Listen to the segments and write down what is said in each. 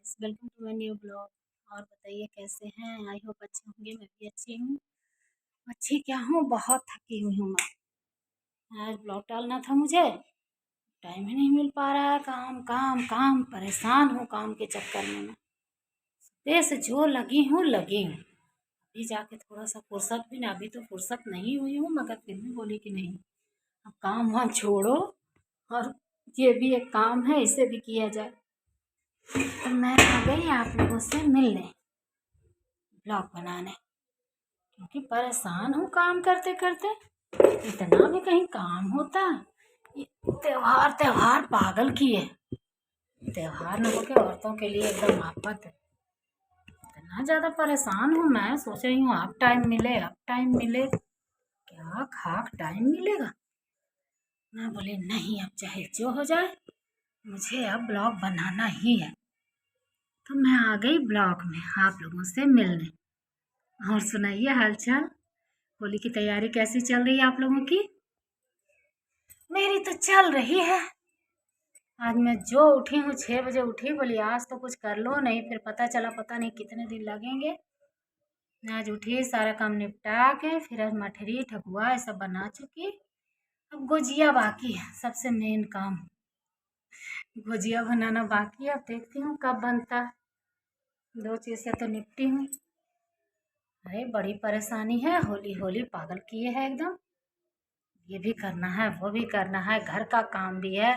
Guys, welcome to my new blog. और बताइए कैसे हैं। आई होप अच्छे होंगे। मैं भी अच्छी हूँ। अच्छी क्या हूँ, बहुत थकी हुई हूँ मैं। आज ब्लॉग डालना था मुझे, टाइम ही नहीं मिल पा रहा है। काम काम काम, परेशान हूँ काम के चक्कर में मैं। सुबह से जो लगी हूँ। अभी जाके थोड़ा सा फुर्सत भी ना, अभी तो फुर्सत नहीं हुई हूँ, मगर फिर भी बोली कि नहीं, अब काम वाम छोड़ो और ये भी एक काम है, इसे भी किया जाए। तो मैं आ गई आप लोगों से मिलने, ब्लॉग बनाने, क्योंकि परेशान हूँ काम करते करते। इतना भी कहीं काम होता। ये त्योहार त्योहार पागल किए। त्योहार न हो के औरतों के लिए एकदम आफत है। इतना ज़्यादा परेशान हूँ मैं, सोच रही हूँ अब टाइम मिले, अब टाइम मिले। क्या खाक टाइम मिलेगा। मैं बोली नहीं, अब चाहे जो हो जाए, मुझे अब ब्लॉग बनाना ही है। तो मैं आ गई ब्लॉग में आप लोगों से मिलने। और सुनाइए हालचाल, होली की तैयारी कैसी चल रही है आप लोगों की। मेरी तो चल रही है। आज मैं जो उठी हूँ 6 बजे उठी, बोली आज तो कुछ कर लो, नहीं फिर पता चला पता नहीं कितने दिन लगेंगे। आज उठी, सारा काम निपटा के फिर आज मठरी ठकुआ ये सब बना चुकी। अब गुजिया बाकी है, सबसे मेन काम गुजिया बनाना बाकी है। अब देखती हूँ कब बनता है। 2 चीज़ से तो निपटी हूँ। अरे बड़ी परेशानी है, होली होली पागल किए है एकदम। ये भी करना है, वो भी करना है, घर का काम भी है,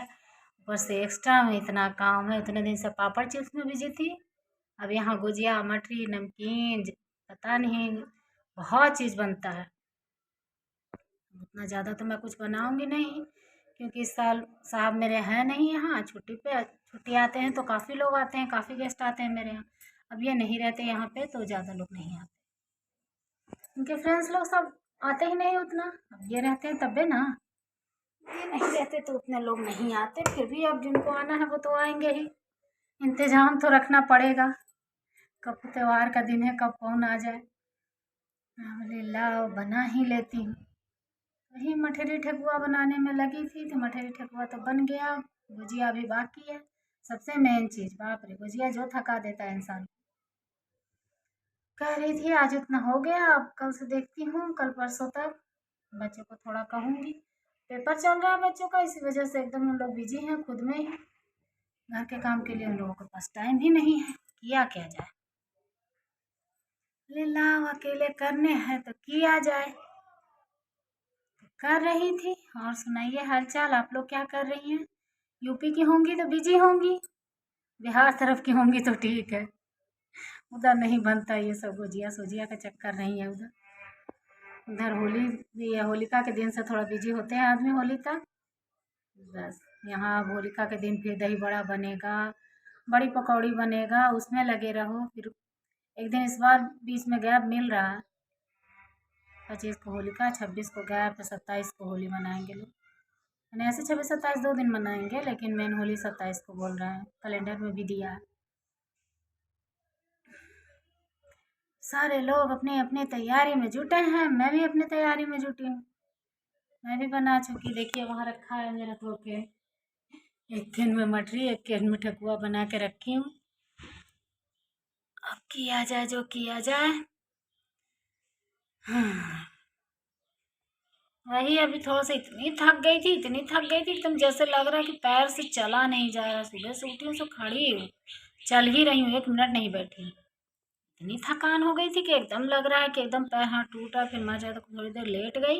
ऊपर से एक्स्ट्रा में इतना काम है। इतने दिन से पापड़ चिप्स में बिजी थी, अब यहाँ गुजिया मठरी नमकीन पता नहीं बहुत चीज़ बनता है। उतना ज़्यादा तो मैं कुछ बनाऊंगी नहीं, क्योंकि इस साल साहब मेरे हैं नहीं यहाँ, छुट्टी पे। छुट्टी आते हैं तो काफ़ी लोग आते हैं, काफ़ी गेस्ट आते हैं मेरे यहाँ। अब ये नहीं रहते यहाँ पे तो ज़्यादा लोग नहीं आते। उनके फ्रेंड्स लोग सब आते ही नहीं उतना। अब ये रहते हैं तबे ना, ये नहीं रहते तो उतने लोग नहीं आते। फिर भी अब जिनको आना है वो तो आएंगे ही। इंतजाम तो रखना पड़ेगा, कब त्योहार का दिन है, कब कौन आ जाए। मैं बोले लाओ बना ही लेती हूँ। वही मठरी ठकुआ बनाने में लगी थी, तो मठरी ठकुआ तो बन गया, गुजिया भी बाकी है। सबसे मेन चीज़, बाप रे, गुजिया जो थका देता है इंसान। कह रही थी आज इतना हो गया, अब कल से देखती हूँ, कल परसों तक बच्चों को थोड़ा कहूँगी। पेपर चल रहा है बच्चों का, इसी वजह से एकदम उन लोग बिजी हैं खुद में ही। घर के काम के लिए उन लोगों के पास टाइम ही नहीं है, किया क्या जाए। ले लाओ अकेले करने हैं तो किया जाए, तो कर रही थी। और सुनाइए हालचाल, आप लोग क्या कर रही हैं। यूपी की होंगी तो बिजी होंगी, बिहार तरफ की होंगी तो ठीक है, उधर नहीं बनता ये सब गुजिया सुजिया का चक्कर नहीं है उधर। उधर होली या होलिका के दिन से थोड़ा बिजी होते हैं आदमी होली तक। बस यहाँ अब होलिका के दिन फिर दही बड़ा बनेगा, बड़ी पकौड़ी बनेगा, उसमें लगे रहो। फिर एक दिन इस बार बीच में गैप मिल रहा है, 25 को होलिका, 26 को गैप, तो 27 को होली मनाएंगे लोग। यानी ऐसे 26 27 2 दिन मनाएंगे, लेकिन मेन होली 27 को बोल रहे हैं, कैलेंडर में भी दिया है। सारे लोग अपने अपने तैयारी में जुटे हैं, मैं भी अपनी तैयारी में जुटी हूँ। मैं भी बना चुकी, देखिए वहाँ रखा है मेरा धो के। एक कैन में मठरी, एक कैन में ठकुआ बना के रखी हूँ। अब किया जाए जो किया जाए। हाँ, वही अभी थोड़ा सा इतनी थक गई थी, इतनी थक गई थी एकदम, जैसे लग रहा है कि पैर से चला नहीं जा रहा। सुबह से उठी हूँ तो खड़ी हूँ, चल ही रही हूँ, 1 मिनट नहीं बैठी। इतनी थकान हो गई थी कि एकदम लग रहा है कि एकदम पैर हाथ टूटा। फिर मैं ज़्यादा थोड़ी देर लेट गई,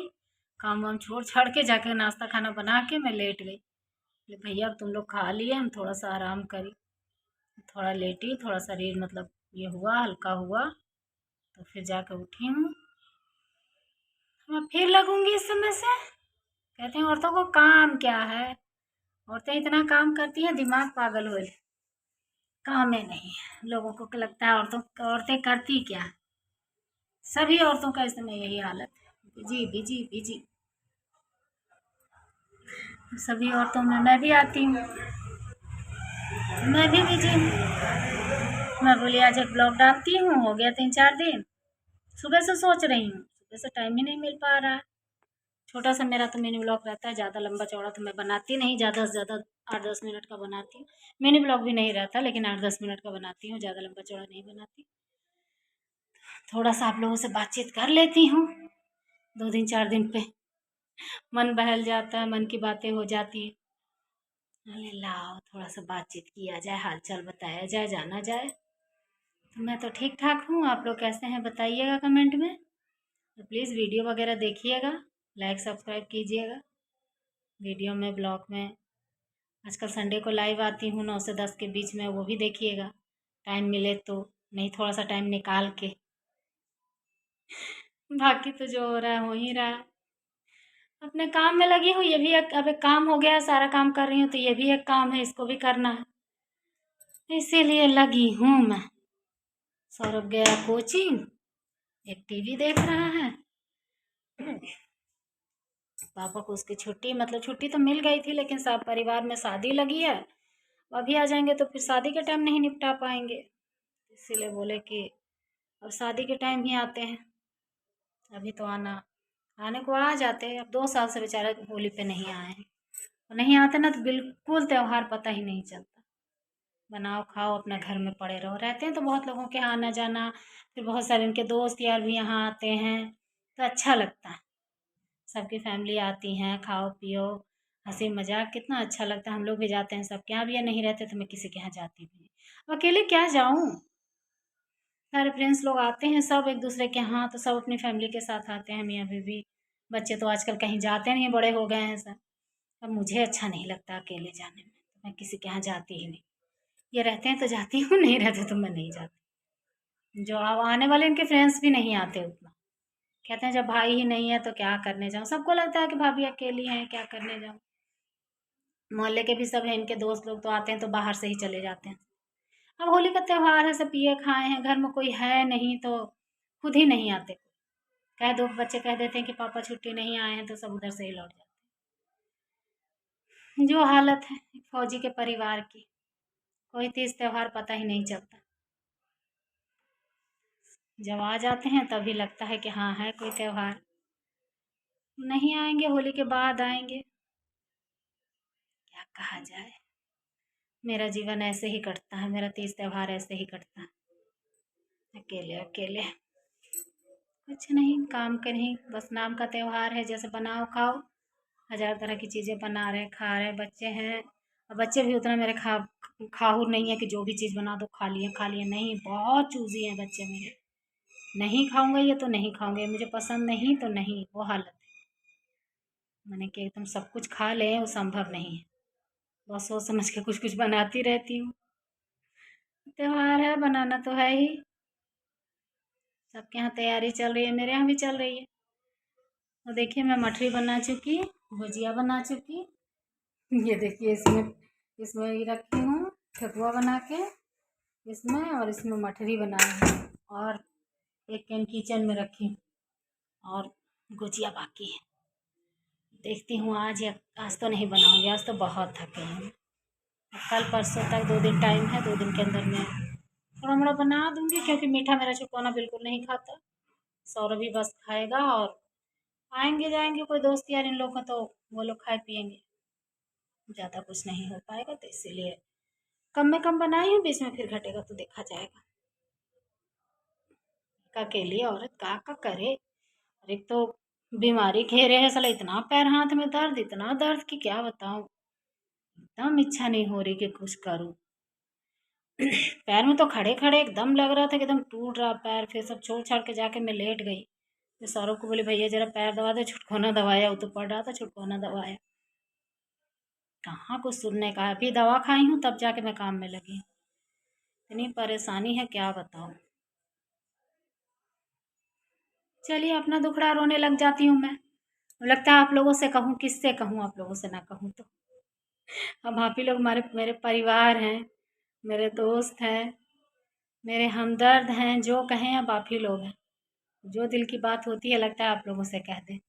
काम वाम छोड़ छाड़ के जाके नाश्ता खाना बना के मैं लेट गई। बोले भैया अब तुम लोग खा लिए, हम थोड़ा सा आराम करी। थोड़ा लेटी, थोड़ा शरीर मतलब ये हुआ, हल्का हुआ, तो फिर जाकर उठी हूँ। मैं फिर लगूंगी इस समय से। कहते हैं औरतों को काम क्या है, औरतें इतना काम करती हैं दिमाग पागल हो। काम ही नहीं है, लोगों को लगता है औरतें करती क्या। सभी औरतों का इस समय यही हालत है, बिजी बिजी बिजी। सभी औरतों में मैं भी आती हूँ, मैं भी बिजी हूँ। मैं बोली आज एक ब्लॉग डालती हूँ, हो गया 3 4 दिन। सुबह से सोच रही हूँ, सुबह से टाइम ही नहीं मिल पा रहा है। छोटा सा मेरा तो मिनी ब्लॉग रहता है, ज़्यादा लंबा चौड़ा तो मैं बनाती नहीं, ज़्यादा से ज़्यादा 8-10 मिनट का बनाती हूँ। मिनी ब्लॉग भी नहीं रहता, लेकिन 8-10 मिनट का बनाती हूँ, ज़्यादा लंबा चौड़ा नहीं बनाती। थोड़ा सा आप लोगों से बातचीत कर लेती हूँ, 2 दिन 4 दिन पे मन बहल जाता है, मन की बातें हो जाती है। अरे लाओ थोड़ा सा बातचीत किया जाए, हाल चाल बताया जाए, जाना जाए। तो मैं तो ठीक ठाक हूँ, आप लोग कैसे हैं बताइएगा कमेंट में। तो प्लीज़ वीडियो वगैरह देखिएगा, लाइक सब्सक्राइब कीजिएगा। वीडियो में ब्लॉग में आजकल संडे को लाइव आती हूँ 9 से 10 के बीच में, वो भी देखिएगा टाइम मिले तो, नहीं थोड़ा सा टाइम निकाल के। बाकी तो जो हो रहा है हो ही रहा है, अपने काम में लगी हूँ। ये भी अब एक काम हो गया है, सारा काम कर रही हूँ तो ये भी एक काम है, इसको भी करना है, इसीलिए लगी हूँ मैं। सौरभ गया कोचिंग, एक टीवी देख रहा है। पापा को उसकी छुट्टी, मतलब छुट्टी तो मिल गई थी, लेकिन सब परिवार में शादी लगी है, अभी आ जाएंगे तो फिर शादी के टाइम नहीं निपटा पाएंगे, इसीलिए बोले कि अब शादी के टाइम ही आते हैं, अभी तो आने को आ जाते हैं। अब 2 साल से बेचारे होली पे नहीं आए हैं, नहीं आते ना तो बिल्कुल त्यौहार पता ही नहीं चलता। बनाओ खाओ अपना घर में पड़े रहो, रहते हैं तो बहुत लोगों के यहाँ आना जाना, फिर बहुत सारे उनके दोस्त यार भी यहाँ आते हैं, तो अच्छा लगता है। सबकी फैमिली आती हैं, खाओ पियो, हंसी मजाक, कितना अच्छा लगता है। हम लोग भी जाते हैं, सबके यहाँ भी, या नहीं रहते तो मैं किसी के यहाँ जाती भी नहीं, अब अकेले क्या जाऊँ। सारे फ्रेंड्स लोग आते हैं सब एक दूसरे के यहाँ, तो सब अपनी फैमिली के साथ आते हैं, मियाँ बीवी बच्चे तो आजकल कहीं जाते नहीं, बड़े हो गए हैं सब। अब मुझे अच्छा नहीं लगता अकेले जाने में, तो मैं किसी के यहाँ जाती ही नहीं। ये रहते हैं तो जाती हूँ, नहीं रहते तो मैं नहीं जाती। जो अब आने वाले इनके फ्रेंड्स भी नहीं आते उतना, कहते हैं जब भाई ही नहीं है तो क्या करने जाऊँ। सबको लगता है कि भाभी अकेली हैं, क्या करने जाऊँ। मोहल्ले के भी सब हैं, इनके दोस्त लोग तो आते हैं तो बाहर से ही चले जाते हैं। अब होली का त्योहार है, सब पिए खाए हैं, घर में कोई है नहीं तो खुद ही नहीं आते। कह दो, बच्चे कह देते हैं कि पापा छुट्टी नहीं आए हैं, तो सब उधर से ही लौट जाते हैं। जो हालत है एक फौजी के परिवार की, कोई तीज त्योहार पता ही नहीं चलता। जब आ जाते हैं तभी लगता है कि हाँ है कोई त्योहार, नहीं आएंगे होली के बाद आएंगे, क्या कहा जाए। मेरा जीवन ऐसे ही कटता है, मेरा तीज त्योहार ऐसे ही कटता है, अकेले अकेले, कुछ नहीं काम के नहीं, बस नाम का त्योहार है, जैसे बनाओ खाओ, 1000 तरह की चीज़ें बना रहे खा रहे। बच्चे हैं, और बच्चे भी उतना मेरे खाहुर नहीं है कि जो भी चीज़ बना दो खा लिए, नहीं, बहुत चूजी हैं बच्चे मेरे। नहीं खाऊंगा ये तो नहीं खाऊंगे, मुझे पसंद नहीं तो नहीं, वो हालत है। मैंने कि एकदम सब कुछ खा लें वो संभव नहीं है, बस सोच समझ के कुछ कुछ बनाती रहती हूँ। त्योहार है, बनाना तो है ही। सबके यहाँ तैयारी चल रही है, मेरे यहाँ भी चल रही है। तो देखिए मैं मठरी बना चुकी, भुजिया बना चुकी, ये देखिए इसमें इसमें ये रखी हूँ ठेकुआ बना के इसमें, और इसमें मठरी बनाई हूँ, और एक कैन किचन में रखी हूँ, और गुजिया बाकी है। देखती हूँ आज, या आज तो नहीं बनाऊंगी, आज तो बहुत थके हैं। कल परसों तक 2 दिन टाइम है, 2 दिन के अंदर मैं थोड़ा मोड़ा बना दूंगी, क्योंकि मीठा मेरा छुपाना बिल्कुल नहीं खाता। सौरभ भी बस खाएगा, और आएंगे जाएंगे कोई दोस्त यार इन लोग का, तो वो लोग खाए पियेंगे, ज़्यादा कुछ नहीं हो पाएगा, तो इसीलिए कम में कम बनाई हूँ, बीच में फिर घटेगा तो देखा जाएगा। अकेली औरत का करे, और एक तो बीमारी घेरे है साला, इतना पैर हाथ में दर्द, इतना दर्द कि क्या बताऊँ, एकदम इच्छा नहीं हो रही कि कुछ करूँ। पैर में तो खड़े खड़े एकदम लग रहा था कि एकदम टूट रहा पैर, फिर सब छोड़ छाड़ के जाके मैं लेट गई। फिर सौरभ को बोली भैया जरा पैर दबा दे, छुटकोना दबाया, वो तो पड़ रहा था, छुटकोना दबाया, कहाँ कुछ सुनने का। अभी दवा खाई हूँ तब जाके मैं काम में लगी, इतनी परेशानी है क्या बताऊँ। चलिए अपना दुखड़ा रोने लग जाती हूँ मैं, लगता है आप लोगों से कहूँ, किससे कहूँ, आप लोगों से ना कहूँ तो। अब आप ही लोग हमारे मेरे परिवार हैं, मेरे दोस्त हैं, मेरे हमदर्द हैं, जो कहें अब आप ही लोग हैं। जो दिल की बात होती है लगता है आप लोगों से कह दें,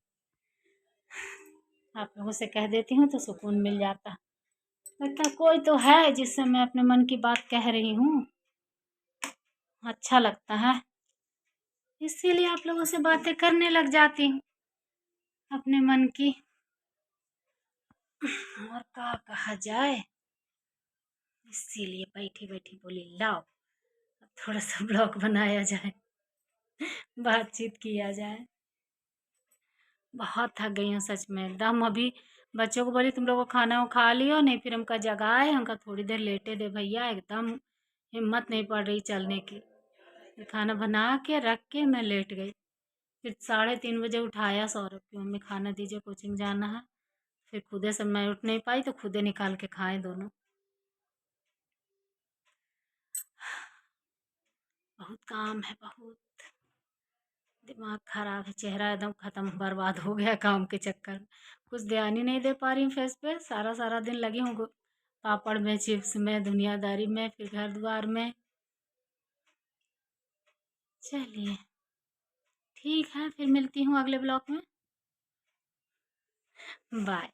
आप लोगों से कह देती हूँ तो सुकून मिल जाता, लगता है कोई तो है जिससे मैं अपने मन की बात कह रही हूँ, अच्छा लगता है, इसीलिए आप लोगों से बातें करने लग जाती हूँ। अपने मन की। और क्या कहा जाए, इसीलिए बैठी बैठी बोली लाओ अब थोड़ा सा ब्लॉग बनाया जाए, बातचीत किया जाए। बहुत थक गई हूँ सच में एकदम। अभी बच्चों को बोली तुम लोग खाना वो खा लियो, नहीं फिर हमका जगाए, हमका थोड़ी देर लेटे दे भैया, एकदम हिम्मत नहीं पड़ रही चलने की। फिर खाना बना के रख के मैं लेट गई। फिर 3:30 बजे उठाया सौरभ की मम्मी खाना दीजिए कोचिंग जाना है। फिर खुदे से मैं उठ नहीं पाई तो खुदे निकाल के खाए दोनों। बहुत काम है बहुत, दिमाग खराब है, चेहरा एकदम खत्म बर्बाद हो गया काम के चक्कर में। कुछ ध्यान ही नहीं दे पा रही हूँ फेस पे, सारा सारा दिन लगी हूँ पापड़ में, चिप्स में, दुनियादारी में, फिर घर द्वार में। चलिए ठीक है, फिर मिलती हूँ अगले ब्लॉग में। बाय।